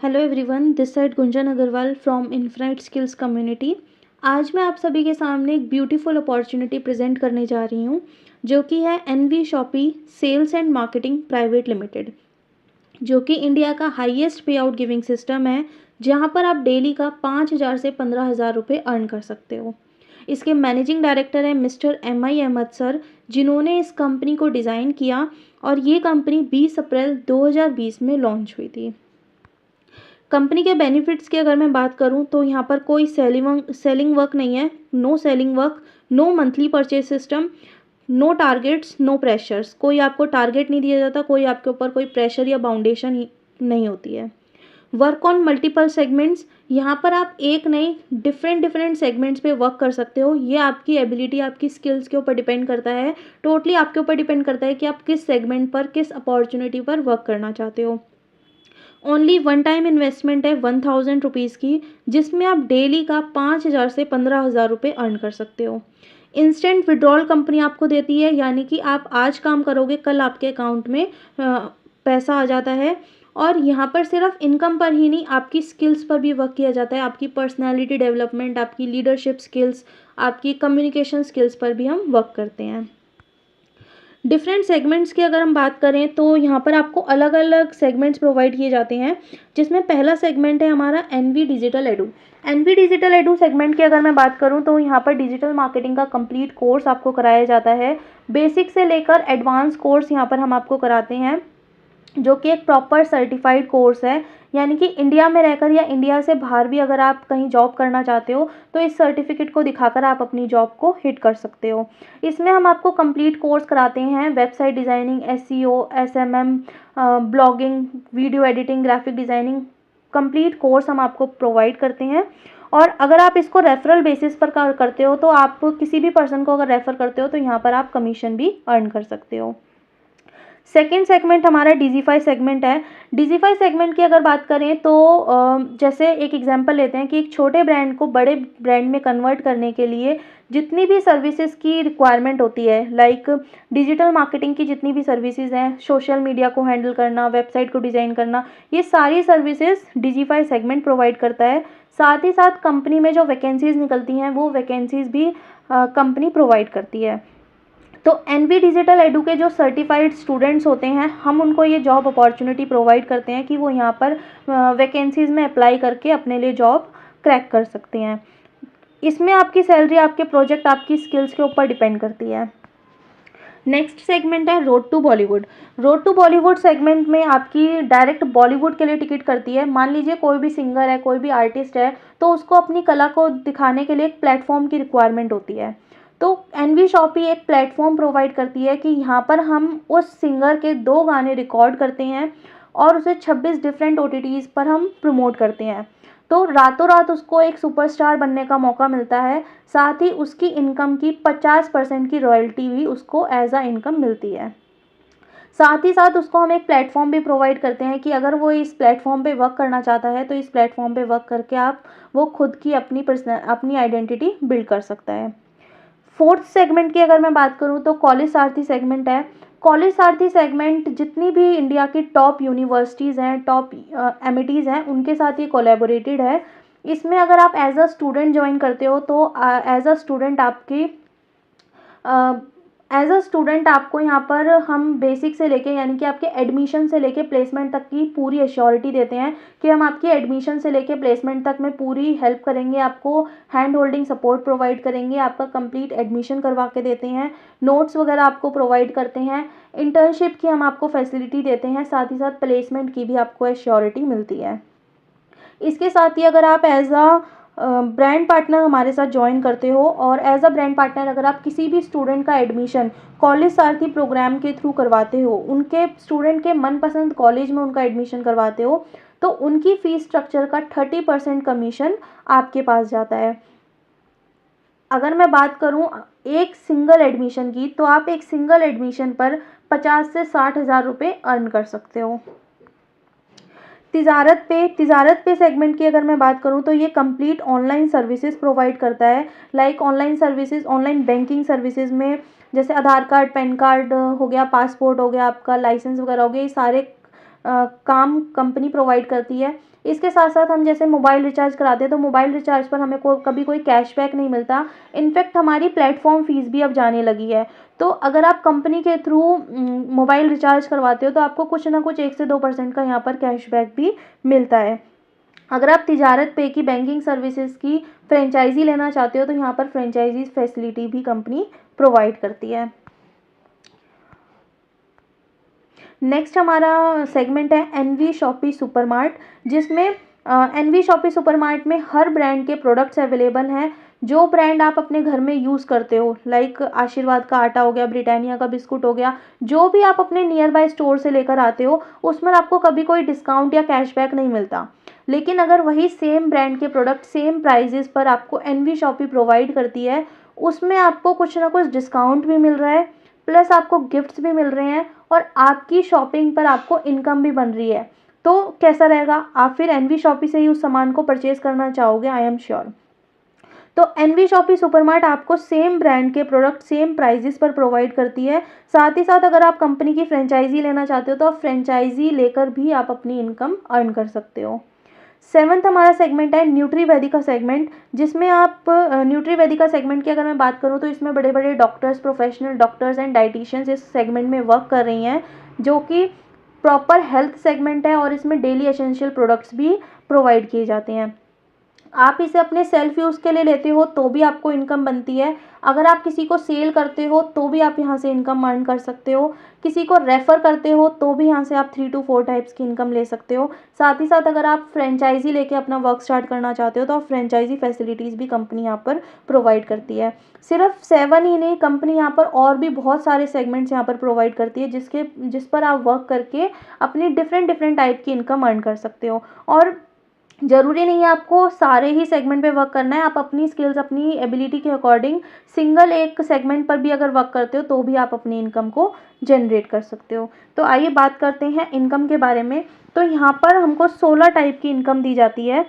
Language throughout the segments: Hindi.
Hello everyone, this side Gunjan Agarwal from infinite skills community. आज मैं आप सभी के सामने एक ब्यूटीफुल अपॉर्चुनिटी प्रेजेंट करने जा रही हूँ, जो कि है NV shoppy sales and marketing private limited, जो कि इंडिया का हाईएस्ट पे आउट गिविंग सिस्टम है, जहाँ पर आप डेली का 5,000 से 15,000 रुपये अर्न कर सकते हो। इसके मैनेजिंग डायरेक्टर है मिस्टर MI अहमद सर, जिन्होंने इस कंपनी को डिज़ाइन किया और ये कंपनी 20 अप्रैल 2020 में लॉन्च हुई थी। कंपनी के बेनिफिट्स की अगर मैं बात करूं तो यहाँ पर कोई सेलिंग वर्क नहीं है, no selling work, no monthly purchase system, no targets, no pressures. कोई आपको टारगेट नहीं दिया जाता, कोई आपके ऊपर कोई प्रेशर या बाउंडेशन नहीं होती है। वर्क ऑन मल्टीपल सेगमेंट्स, यहाँ पर आप एक नहीं डिफरेंट सेगमेंट्स पे वर्क कर सकते हो। ये आपकी एबिलिटी, आपकी स्किल्स के ऊपर डिपेंड करता है, टोटली आपके ऊपर डिपेंड करता है कि आप किस सेगमेंट पर, किस अपॉर्चुनिटी पर वर्क करना चाहते हो। ओनली वन टाइम इन्वेस्टमेंट है 1,000 रुपीज़ की, जिसमें आप डेली का 5,000 से 15,000 रुपये अर्न कर सकते हो। इंस्टेंट विड्रॉल कंपनी आपको देती है, यानी कि आप आज काम करोगे, कल आपके अकाउंट में पैसा आ जाता है। और यहाँ पर सिर्फ इनकम पर ही नहीं, आपकी स्किल्स पर भी वर्क किया जाता है। आपकी पर्सनैलिटी डेवलपमेंट, आपकी लीडरशिप स्किल्स, आपकी कम्युनिकेशन स्किल्स पर भी हम वर्क करते हैं। डिफरेंट सेगमेंट्स की अगर हम बात करें तो यहाँ पर आपको अलग अलग सेगमेंट्स प्रोवाइड किए जाते हैं, जिसमें पहला सेगमेंट है हमारा NV digital edu. NV digital edu segment की अगर मैं बात करूँ तो यहाँ पर डिजिटल मार्केटिंग का कंप्लीट कोर्स आपको कराया जाता है। बेसिक से लेकर एडवांस कोर्स यहाँ पर हम आपको कराते हैं, जो कि एक प्रॉपर सर्टिफाइड कोर्स है। यानी कि इंडिया में रहकर या इंडिया से बाहर भी अगर आप कहीं जॉब करना चाहते हो तो इस सर्टिफिकेट को दिखाकर आप अपनी जॉब को हिट कर सकते हो। इसमें हम आपको कंप्लीट कोर्स कराते हैं, website designing, SEO, SMM, blogging, video editing, graphic designing, complete course हम आपको प्रोवाइड करते हैं। और अगर आप इसको रेफरल बेसिस पर करते हो, तो आप किसी भी पर्सन को अगर रेफ़र करते हो तो यहाँ पर आप कमीशन भी अर्न कर सकते हो। सेकेंड सेगमेंट हमारा डिजीफाई सेगमेंट है। डिजीफाई सेगमेंट की अगर बात करें तो जैसे एक एग्जांपल लेते हैं कि एक छोटे ब्रांड को बड़े ब्रांड में कन्वर्ट करने के लिए जितनी भी सर्विसेज की रिक्वायरमेंट होती है, लाइक डिजिटल मार्केटिंग की जितनी भी सर्विसेज हैं, सोशल मीडिया को हैंडल करना, वेबसाइट को डिज़ाइन करना, ये सारी सर्विसेज डिजीफाई सेगमेंट प्रोवाइड करता है। साथ ही साथ कंपनी में जो वैकेंसीज निकलती हैं वो वैकेंसीज भी कंपनी प्रोवाइड करती है। तो एनवी डिजिटल एडू के जो सर्टिफाइड स्टूडेंट्स होते हैं, हम उनको ये जॉब अपॉर्चुनिटी प्रोवाइड करते हैं कि वो यहाँ पर वैकेंसीज़ में अप्लाई करके अपने लिए जॉब क्रैक कर सकते हैं। इसमें आपकी सैलरी, आपके प्रोजेक्ट, आपकी स्किल्स के ऊपर डिपेंड करती है। नेक्स्ट सेगमेंट है road to Bollywood. Road to Bollywood segment में आपकी डायरेक्ट बॉलीवुड के लिए टिकट करती है। मान लीजिए कोई भी सिंगर है, कोई भी आर्टिस्ट है, तो उसको अपनी कला को दिखाने के लिए एक प्लेटफॉर्म की रिक्वायरमेंट होती है। तो एनवी शॉपी एक प्लेटफॉर्म प्रोवाइड करती है कि यहाँ पर हम उस सिंगर के 2 गाने रिकॉर्ड करते हैं और उसे 26 डिफरेंट OTTs पर हम प्रमोट करते हैं। तो रातों रात उसको एक सुपरस्टार बनने का मौका मिलता है। साथ ही उसकी इनकम की 50% की रॉयल्टी भी उसको एज अ इनकम मिलती है। साथ ही साथ उसको हम एक प्लेटफॉर्म भी प्रोवाइड करते हैं कि अगर वो इस प्लेटफॉर्म पे वर्क करना चाहता है तो इस प्लेटफॉर्म पे वर्क करके वो खुद की अपनी आइडेंटिटी बिल्ड कर सकता है। फोर्थ सेगमेंट की अगर मैं बात करूं तो कॉलेज सारथी सेगमेंट है। कॉलेज सारथी सेगमेंट जितनी भी इंडिया की टॉप यूनिवर्सिटीज़ हैं, टॉप एमिटीज़ हैं, उनके साथ ये कोलैबोरेटेड है। इसमें अगर आप एज अ स्टूडेंट ज्वाइन करते हो तो एज अ स्टूडेंट आपको यहाँ पर हम बेसिक से लेके, यानी कि आपके एडमिशन से लेके प्लेसमेंट तक की पूरी एश्योरिटी देते हैं कि हम आपकी एडमिशन से लेके प्लेसमेंट तक में पूरी हेल्प करेंगे, आपको हैंड होल्डिंग सपोर्ट प्रोवाइड करेंगे, आपका कंप्लीट एडमिशन करवा के देते हैं, नोट्स वगैरह आपको प्रोवाइड करते हैं, इंटर्नशिप की हम आपको फैसिलिटी देते हैं, साथ ही साथ प्लेसमेंट की भी आपको एश्योरिटी मिलती है। इसके साथ ही अगर आप एज अ ब्रांड पार्टनर हमारे साथ ज्वाइन करते हो और एज अ ब्रांड पार्टनर अगर आप किसी भी स्टूडेंट का एडमिशन कॉलेज सारथी प्रोग्राम के थ्रू करवाते हो, उनके स्टूडेंट के मनपसंद कॉलेज में उनका एडमिशन करवाते हो, तो उनकी फ़ीस स्ट्रक्चर का 30% कमीशन आपके पास जाता है। अगर मैं बात करूं एक सिंगल एडमिशन की, तो आप एक सिंगल एडमिशन पर 50 से 60,000 रुपये अर्न कर सकते हो। तिजारत पे सेगमेंट की अगर मैं बात करूं तो ये कंप्लीट ऑनलाइन सर्विसेज प्रोवाइड करता है। Like online services, online banking services में जैसे आधार कार्ड, पैन कार्ड हो गया, पासपोर्ट हो गया, आपका लाइसेंस वगैरह हो गया, ये सारे काम कंपनी प्रोवाइड करती है। इसके साथ साथ हम जैसे मोबाइल रिचार्ज कराते हैं तो मोबाइल रिचार्ज पर हमें कभी कोई कैशबैक नहीं मिलता। इनफैक्ट हमारी प्लेटफॉर्म फ़ीस भी अब जाने लगी है। तो अगर आप कंपनी के थ्रू मोबाइल रिचार्ज करवाते हो तो आपको कुछ ना कुछ 1 से 2% का यहाँ पर कैशबैक भी मिलता है। अगर आप तिजारत पे की बैंकिंग सर्विसेज की फ्रेंचाइजी लेना चाहते हो तो यहाँ पर फ्रेंचाइजी फैसिलिटी भी कंपनी प्रोवाइड करती है। नेक्स्ट हमारा सेगमेंट है एनवी शॉपी सुपरमार्ट, जिसमें एनवी शॉपी सुपरमार्ट में हर ब्रांड के प्रोडक्ट्स अवेलेबल हैं। जो ब्रांड आप अपने घर में यूज़ करते हो, लाइक आशीर्वाद का आटा हो गया, ब्रिटानिया का बिस्कुट हो गया, जो भी आप अपने नियर बाय स्टोर से लेकर आते हो उसमें आपको कभी कोई डिस्काउंट या कैशबैक नहीं मिलता। लेकिन अगर वही सेम ब्रांड के प्रोडक्ट सेम प्राइजेस पर आपको एनवी शॉपी प्रोवाइड करती है, उसमें आपको कुछ ना कुछ डिस्काउंट भी मिल रहा है, प्लस आपको गिफ्ट्स भी मिल रहे हैं और आपकी शॉपिंग पर आपको इनकम भी बन रही है। तो कैसा रहेगा, आप फिर एनवी शॉपी से ही उस सामान को परचेज करना चाहोगे, आई एम श्योर। तो एनवी शॉपी सुपरमार्ट आपको सेम ब्रांड के प्रोडक्ट सेम प्राइजेस पर प्रोवाइड करती है। साथ ही साथ अगर आप कंपनी की फ्रेंचाइजी लेना चाहते हो तो आप फ्रेंचाइजी लेकर भी आप अपनी इनकम अर्न कर सकते हो। सेवन्थ हमारा सेगमेंट है न्यूट्री वेदिका सेगमेंट, जिसमें आप न्यूट्री वेदिका सेगमेंट की अगर मैं बात करूँ तो इसमें बड़े बड़े doctors, professional doctors and dietitians इस सेगमेंट में वर्क कर रही हैं, जो कि प्रॉपर हेल्थ सेगमेंट है और इसमें डेली एसेंशियल प्रोडक्ट्स भी प्रोवाइड किए जाते हैं। आप इसे अपने सेल्फ यूज़ के लिए लेते हो तो भी आपको इनकम बनती है। अगर आप किसी को सेल करते हो तो भी आप यहाँ से इनकम अर्न कर सकते हो। किसी को रेफ़र करते हो तो भी यहाँ से आप 3 to 4 टाइप्स की इनकम ले सकते हो। साथ ही साथ अगर आप फ्रेंचाइजी लेके अपना वर्क स्टार्ट करना चाहते हो तो आप फ्रेंचाइजी फैसिलिटीज़ भी कंपनी यहाँ पर प्रोवाइड करती है। सिर्फ 7 ही नहीं, कंपनी यहाँ पर और भी बहुत सारे सेगमेंट्स यहाँ पर प्रोवाइड करती है जिस पर आप वर्क करके अपनी डिफरेंट टाइप की इनकम अर्न कर सकते हो। और ज़रूरी नहीं है आपको सारे ही सेगमेंट पे वर्क करना है, आप अपनी स्किल्स, अपनी एबिलिटी के अकॉर्डिंग सिंगल एक सेगमेंट पर भी अगर वर्क करते हो तो भी आप अपनी इनकम को जनरेट कर सकते हो। तो आइए बात करते हैं इनकम के बारे में। तो यहाँ पर हमको 16 टाइप की इनकम दी जाती है।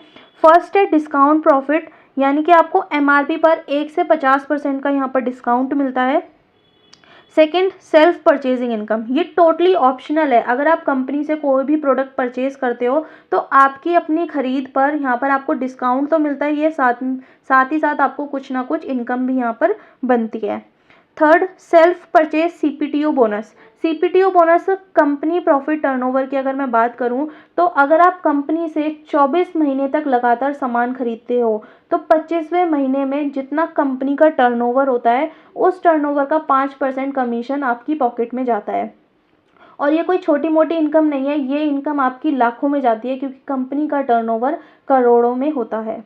फर्स्ट है डिस्काउंट प्रॉफिट, यानी कि आपको एमआरपी पर 1 से 50% का यहाँ पर डिस्काउंट मिलता है। सेकेंड, सेल्फ परचेजिंग इनकम, ये टोटली ऑप्शनल है। अगर आप कंपनी से कोई भी प्रोडक्ट परचेज करते हो तो आपकी अपनी ख़रीद पर यहाँ पर आपको डिस्काउंट तो मिलता ही है, साथ ही साथ आपको कुछ ना कुछ इनकम भी यहाँ पर बनती है। Third, self purchase CPTO bonus. CPTO bonus company profit turnover की अगर मैं बात करूं तो अगर आप कंपनी से 24 महीने तक लगातार सामान खरीदते हो तो 25वें महीने में जितना कंपनी का टर्नओवर होता है उस टर्नओवर का 5% कमीशन आपकी पॉकेट में जाता है। और ये कोई छोटी मोटी इनकम नहीं है, ये इनकम आपकी लाखों में जाती है क्योंकि कंपनी का टर्नओवर करोड़ों में होता है।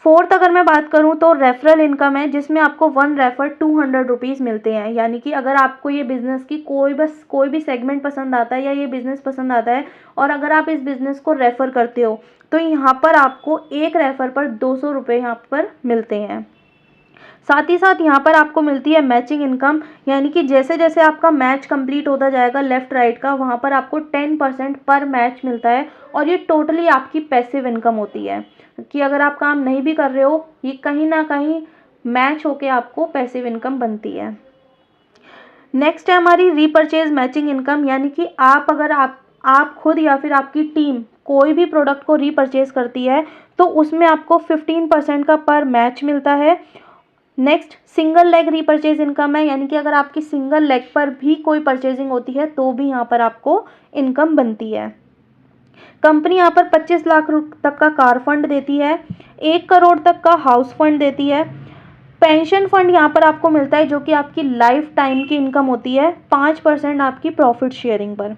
फोर्थ अगर मैं बात करूं तो रेफरल इनकम है, जिसमें आपको 1 रेफर 200 रुपीज़ मिलते हैं। यानी कि अगर आपको ये बिज़नेस की कोई भी सेगमेंट पसंद आता है या ये बिज़नेस पसंद आता है और अगर आप इस बिज़नेस को रेफ़र करते हो तो यहाँ पर आपको 1 रेफ़र पर 200 रुपये यहाँ पर मिलते हैं। साथ ही साथ यहाँ पर आपको मिलती है मैचिंग इनकम, यानी कि जैसे जैसे आपका मैच कंप्लीट होता जाएगा लेफ़्ट राइट का, वहाँ पर आपको 10% पर मैच मिलता है और ये टोटली आपकी पैसिव इनकम होती है कि अगर आप काम नहीं भी कर रहे हो ये कहीं ना कहीं मैच होके आपको पैसिव इनकम बनती है। नेक्स्ट है हमारी रीपरचेज मैचिंग इनकम, यानी कि अगर आप खुद या फिर आपकी टीम कोई भी प्रोडक्ट को रीपरचेज करती है तो उसमें आपको 15% का पर मैच मिलता है। Next, single leg repurchase income है, यानी कि अगर आपकी सिंगल लेग पर भी कोई परचेजिंग होती है तो भी यहाँ पर आपको इनकम बनती है। कंपनी यहाँ पर 25 लाख तक का कार फंड देती है, 1 करोड़ तक का हाउस फंड देती है। पेंशन फंड यहाँ पर आपको मिलता है जो कि आपकी लाइफ टाइम की इनकम होती है, 5% आपकी प्रॉफिट शेयरिंग पर।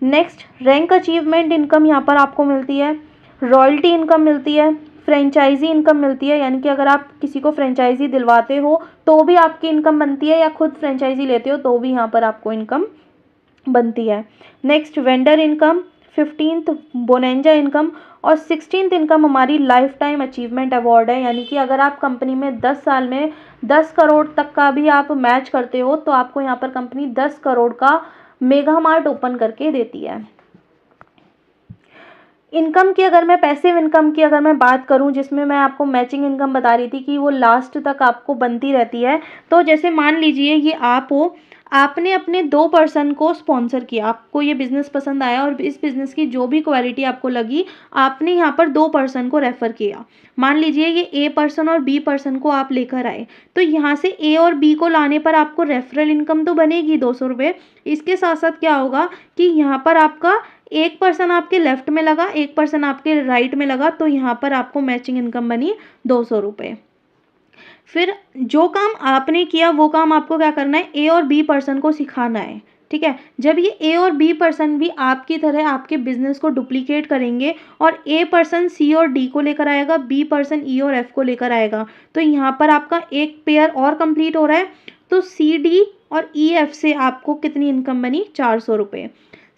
नेक्स्ट, रैंक अचीवमेंट इनकम यहाँ पर आपको मिलती है, रॉयल्टी इनकम मिलती है, फ्रेंचाइजी इनकम मिलती है, यानी कि अगर आप किसी को फ्रेंचाइजी दिलवाते हो तो भी आपकी इनकम बनती है या खुद फ्रेंचाइजी लेते हो तो भी यहाँ पर आपको इनकम बनती है। Next, vendor income, 15th bonanza income और 16th इनकम हमारी लाइफ टाइम अचीवमेंट अवार्ड है, यानी कि अगर आप कंपनी में 10 साल में 10 करोड़ तक का भी आप मैच करते हो तो आपको यहाँ पर कंपनी 10 करोड़ का मेगा मार्ट ओपन करके देती है। इनकम की अगर मैं पैसिव इनकम की अगर मैं बात करूं, जिसमें मैं आपको मैचिंग इनकम बता रही थी कि वो लास्ट तक आपको बनती रहती है। तो जैसे मान लीजिए ये आप हो, आपने अपने 2 पर्सन को स्पॉन्सर किया, आपको ये बिज़नेस पसंद आया और इस बिज़नेस की जो भी क्वालिटी आपको लगी, आपने यहाँ पर 2 पर्सन को रेफ़र किया। मान लीजिए ये ए पर्सन और बी पर्सन को आप लेकर आए, तो यहाँ से ए और बी को लाने पर आपको रेफ़रल इनकम तो बनेगी 200 रुपये। इसके साथ-साथ क्या होगा कि यहाँ पर आपका एक पर्सन आपके लेफ़्ट में लगा, एक पर्सन आपके राइट में लगा, तो यहाँ पर आपको मैचिंग इनकम बनी 200 रुपये। फिर जो काम आपने किया वो काम आपको क्या करना है, ए और बी पर्सन को सिखाना है, ठीक है। जब ये ए और बी पर्सन भी आपकी तरह आपके बिजनेस को डुप्लीकेट करेंगे और ए पर्सन सी और डी को लेकर आएगा, बी पर्सन ई और एफ को लेकर आएगा, तो यहाँ पर आपका एक पेयर और कंप्लीट हो रहा है। तो सी डी और ई एफ से आपको कितनी इनकम बनी, 400 रुपये।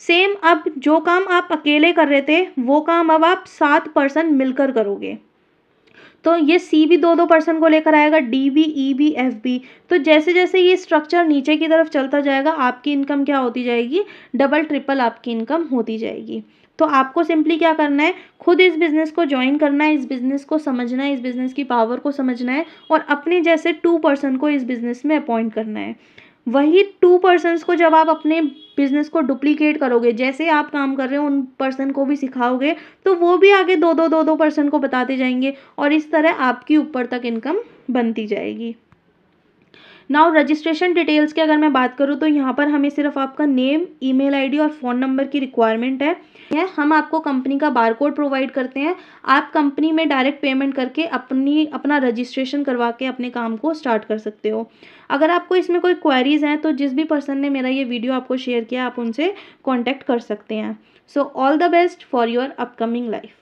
सेम अब जो काम आप अकेले कर रहे थे वो काम अब आप 7 पर्सन मिलकर करोगे। तो ये सी भी 2-2 पर्सन को लेकर आएगा, डी भी, ई भी, एफ भी। तो जैसे-जैसे ये स्ट्रक्चर नीचे की तरफ चलता जाएगा, आपकी इनकम क्या होती जाएगी, डबल ट्रिपल आपकी इनकम होती जाएगी। तो आपको सिंपली क्या करना है, खुद इस बिज़नेस को जॉइन करना है, इस बिज़नेस को समझना है, इस बिज़नेस की पावर को समझना है और अपने जैसे 2 पर्सन को इस बिज़नेस में अपॉइंट करना है। वही 2 पर्सन्स को जब आप अपने बिज़नेस को डुप्लीकेट करोगे, जैसे आप काम कर रहे हो उन पर्सन को भी सिखाओगे, तो वो भी आगे 2-2 पर्सन को बताते जाएंगे और इस तरह आपकी ऊपर तक इनकम बनती जाएगी। नाउ रजिस्ट्रेशन डिटेल्स की अगर मैं बात करूँ तो यहाँ पर हमें सिर्फ आपका नेम, ईमेल आईडी और फ़ोन नंबर की रिक्वायरमेंट है। हम आपको कंपनी का बारकोड प्रोवाइड करते हैं, आप कंपनी में डायरेक्ट पेमेंट करके अपना रजिस्ट्रेशन करवा के अपने काम को स्टार्ट कर सकते हो। अगर आपको इसमें कोई क्वेरीज़ हैं तो जिस भी पर्सन ने मेरा ये वीडियो आपको शेयर किया आप उनसे कॉन्टैक्ट कर सकते हैं। So all the best for your upcoming life.